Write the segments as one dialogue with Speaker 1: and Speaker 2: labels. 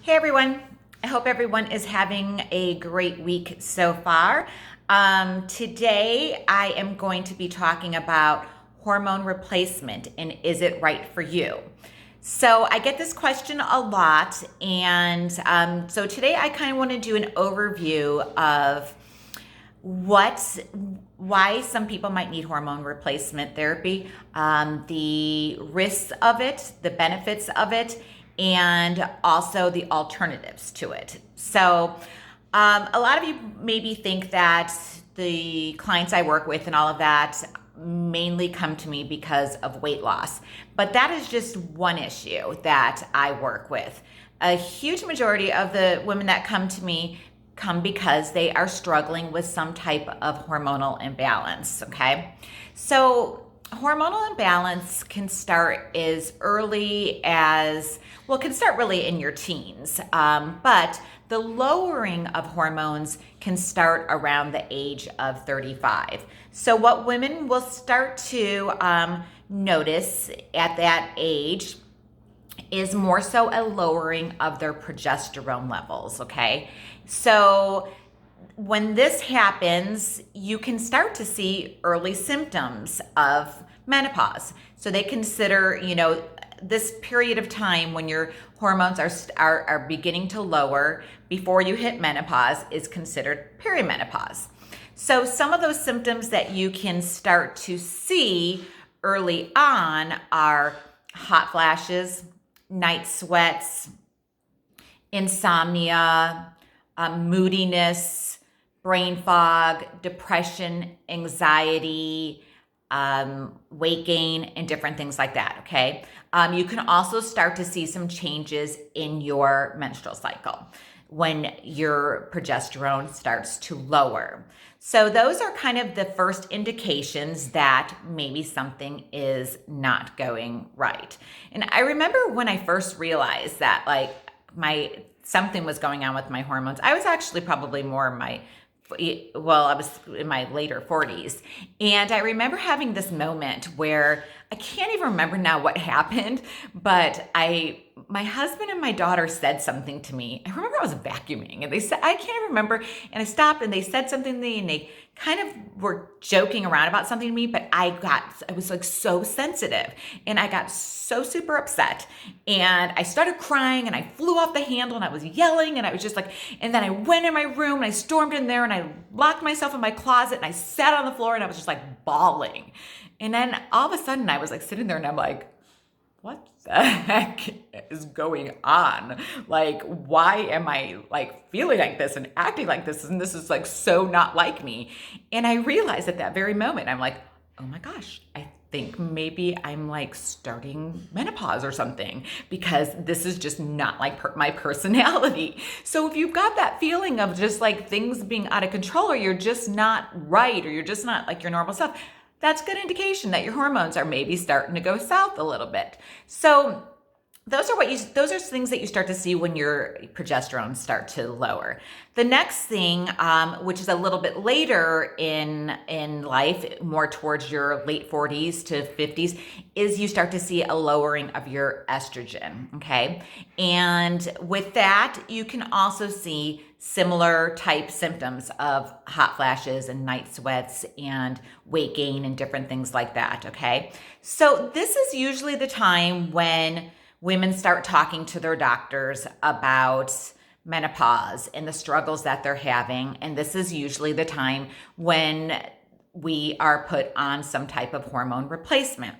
Speaker 1: Hey everyone, I hope everyone is having a great week so far. Today I am going to be talking about hormone replacement and is it right for you? So I get this question a lot, and so today I kind of want to do an overview of what why some people might need hormone replacement therapy, the risks of it, the benefits of it, and also the alternatives to it. So a lot of you maybe think that the clients I work with and all of that mainly come to me because of weight loss, but that is just one issue that I work with. A huge majority of the women that come to me come because they are struggling with some type of hormonal imbalance, okay? So hormonal imbalance can start as early as, well, it can start really in your teens, but the lowering of hormones can start around the age of 35. So what women will start to notice at that age is more so a lowering of their progesterone levels, okay? So when this happens, you can start to see early symptoms of menopause. So they consider, this period of time when your hormones are beginning to lower before you hit menopause is considered perimenopause. So some of those symptoms that you can start to see early on are hot flashes, night sweats, insomnia, moodiness, brain fog, depression, anxiety, weight gain, and different things like that, okay? You can also start to see some changes in your menstrual cycle when your progesterone starts to lower. So those are kind of the first indications that maybe something is not going right. And I remember when I first realized that something was going on with my hormones. I was actually probably more I was in my later 40s. And I remember having this moment where I can't even remember now what happened, but my husband and my daughter said something to me. I remember I was vacuuming and they said, I can't remember. And I stopped and they said something to me and they kind of were joking around about something to me, but I was like so sensitive and I got so super upset and I started crying and I flew off the handle and I was yelling and I was just like, and then I went in my room and I stormed in there and I locked myself in my closet and I sat on the floor and I was just like bawling. And then all of a sudden I was like sitting there and I'm like, what the heck is going on? Like, why am I like feeling like this and acting like this? And this is like so not like me. And I realized at that very moment, I'm like, oh my gosh, I think maybe I'm like starting menopause or something because this is just not like my personality. So if you've got that feeling of just like things being out of control or you're just not right or you're just not like your normal self, that's a good indication that your hormones are maybe starting to go south a little bit. So those are things that you start to see when your progesterone start to lower. The next thing, which is a little bit later in life, more towards your late 40s to 50s, is you start to see a lowering of your estrogen. Okay, and with that, you can also see similar type symptoms of hot flashes and night sweats and weight gain and different things like that. Okay, so this is usually the time when women start talking to their doctors about menopause and the struggles that they're having. And this is usually the time when we are put on some type of hormone replacement.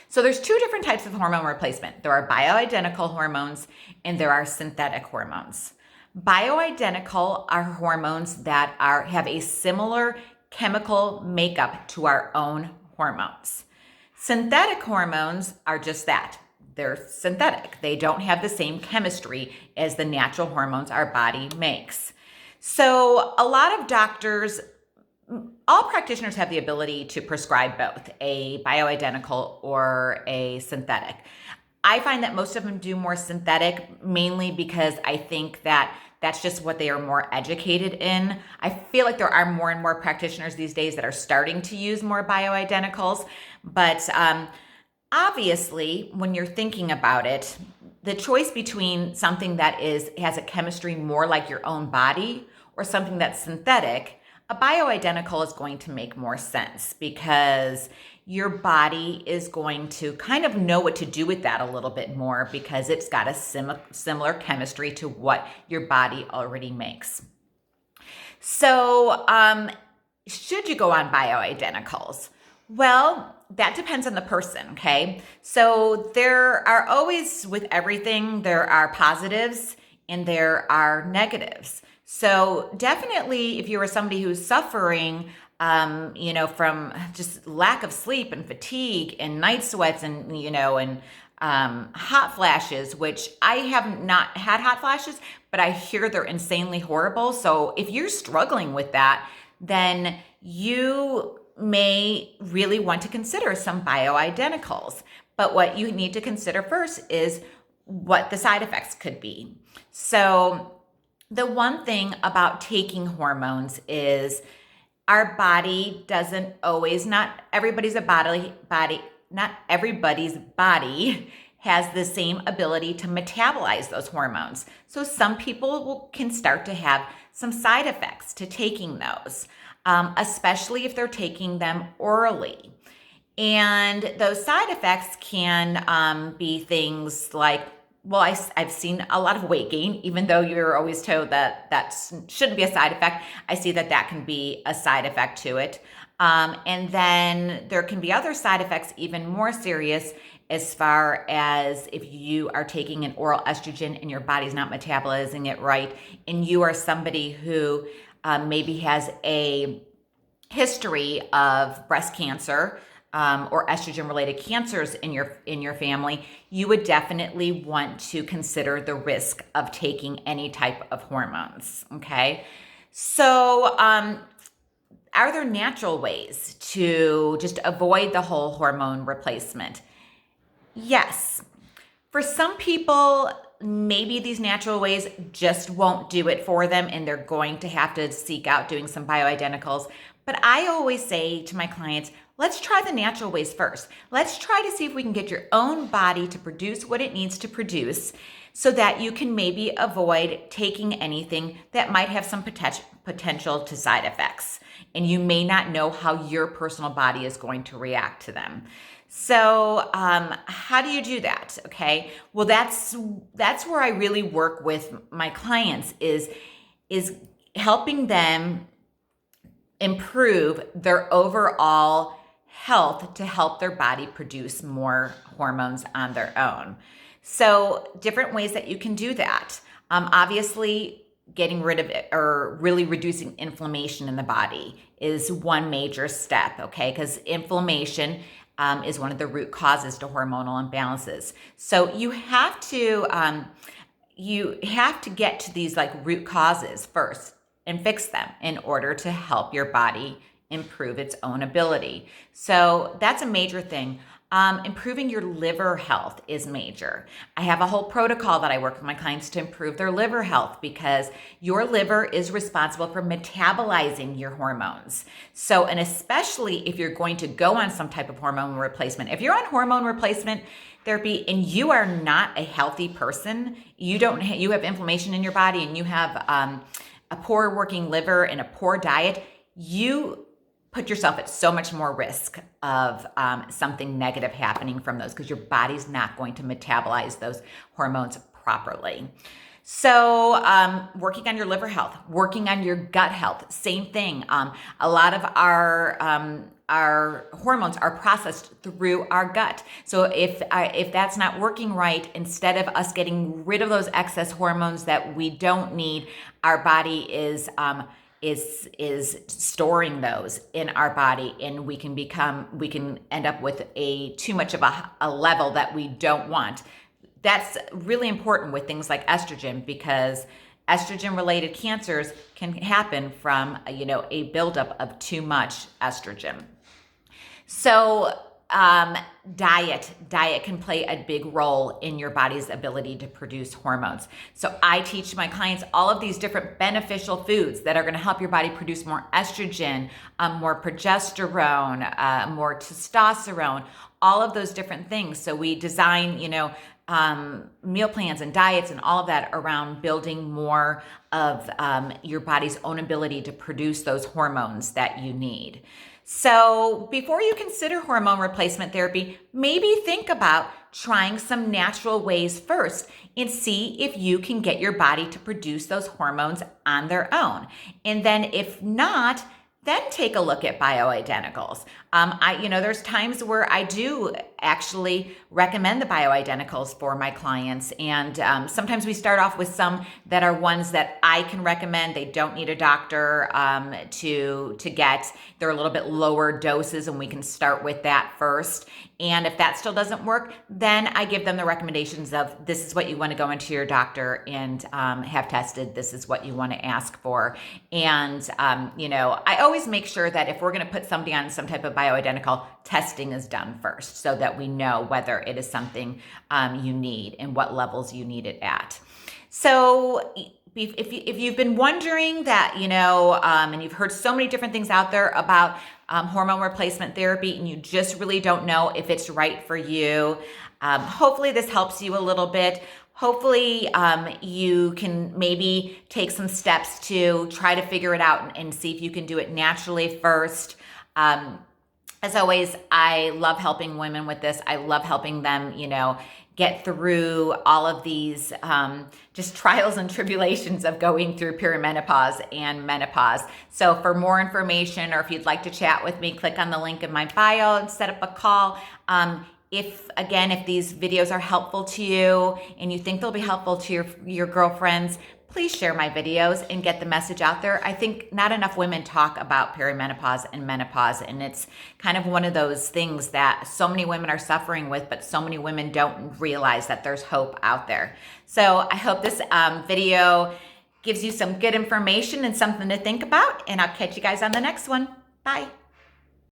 Speaker 1: So there's two different types of hormone replacement. There are bioidentical hormones and there are synthetic hormones. Bioidentical are hormones that have a similar chemical makeup to our own hormones. Synthetic hormones are just that. They're synthetic. They don't have the same chemistry as the natural hormones our body makes. So a lot of doctors, all practitioners have the ability to prescribe both a bioidentical or a synthetic. I find that most of them do more synthetic, mainly because I think that that's just what they are more educated in. I feel like there are more and more practitioners these days that are starting to use more bioidenticals, but obviously, when you're thinking about it, the choice between something that has a chemistry more like your own body or something that's synthetic, a bioidentical is going to make more sense because your body is going to kind of know what to do with that a little bit more because it's got a similar chemistry to what your body already makes. So, should you go on bioidenticals? Well, that depends on the person, okay? So there are always, with everything, there are positives and there are negatives. So definitely if you are somebody who's suffering, from just lack of sleep and fatigue and night sweats and hot flashes, which I have not had hot flashes, but I hear they're insanely horrible. So if you're struggling with that, then you may really want to consider some bioidenticals. But what you need to consider first is what the side effects could be. So the one thing about taking hormones is our body doesn't always, not everybody's body has the same ability to metabolize those hormones. So some people can start to have some side effects to taking those, especially if they're taking them orally. And those side effects can be things like, well, I've seen a lot of weight gain, even though you're always told that shouldn't be a side effect. I see that can be a side effect to it. And then there can be other side effects, even more serious, as far as if you are taking an oral estrogen and your body's not metabolizing it right, and you are somebody who maybe has a history of breast cancer, or estrogen-related cancers in your family, you would definitely want to consider the risk of taking any type of hormones, okay? So, are there natural ways to just avoid the whole hormone replacement? Yes. For some people, maybe these natural ways just won't do it for them and they're going to have to seek out doing some bioidenticals. But I always say to my clients, let's try the natural ways first. Let's try to see if we can get your own body to produce what it needs to produce so that you can maybe avoid taking anything that might have some potential to side effects. And you may not know how your personal body is going to react to them. So how do you do that? Okay. Well, that's where I really work with my clients is helping them improve their overall health to help their body produce more hormones on their own. So different ways that you can do that. Obviously, getting rid of it or really reducing inflammation in the body is one major step, okay? Because inflammation is one of the root causes to hormonal imbalances. So you have to get to these like root causes first and fix them in order to help your body improve its own ability. So that's a major thing. Improving your liver health is major. I have a whole protocol that I work with my clients to improve their liver health because your liver is responsible for metabolizing your hormones. So, and especially if you're going to go on some type of hormone replacement, if you're on hormone replacement therapy and you are not a healthy person, you have inflammation in your body and you have a poor working liver and a poor diet, you put yourself at so much more risk of something negative happening from those because your body's not going to metabolize those hormones properly. So working on your liver health, working on your gut health, same thing. A lot of our hormones are processed through our gut. So if that's not working right, instead of us getting rid of those excess hormones that we don't need, our body is storing those in our body, and we can end up with too much of a level that we don't want. That's really important with things like estrogen because estrogen related cancers can happen from a buildup of too much estrogen. So Diet can play a big role in your body's ability to produce hormones. So I teach my clients all of these different beneficial foods that are going to help your body produce more estrogen, more progesterone, more testosterone, all of those different things. So we design, meal plans and diets and all of that around building more of your body's own ability to produce those hormones that you need. So before you consider hormone replacement therapy, maybe think about trying some natural ways first and see if you can get your body to produce those hormones on their own. And then if not, then take a look at bioidenticals. There's times where I do actually recommend the bioidenticals for my clients, and sometimes we start off with some that are ones that I can recommend. They don't need a doctor to get. They're a little bit lower doses, and we can start with that first. And if that still doesn't work, then I give them the recommendations of this is what you want to go into your doctor and have tested. This is what you want to ask for. And, I always make sure that if we're going to put somebody on some type of bioidentical, testing is done first so that we know whether it is something you need and what levels you need it at. So if you've been wondering that, and you've heard so many different things out there about hormone replacement therapy and you just really don't know if it's right for you, hopefully this helps you a little bit. Hopefully you can maybe take some steps to try to figure it out and see if you can do it naturally first. As always, I love helping women with this. I love helping them, get through all of these just trials and tribulations of going through perimenopause and menopause. So for more information, or if you'd like to chat with me, click on the link in my bio and set up a call. If these videos are helpful to you and you think they'll be helpful to your girlfriends, please share my videos and get the message out there. I think not enough women talk about perimenopause and menopause, and it's kind of one of those things that so many women are suffering with, but so many women don't realize that there's hope out there. So I hope this video gives you some good information and something to think about, and I'll catch you guys on the next one. Bye.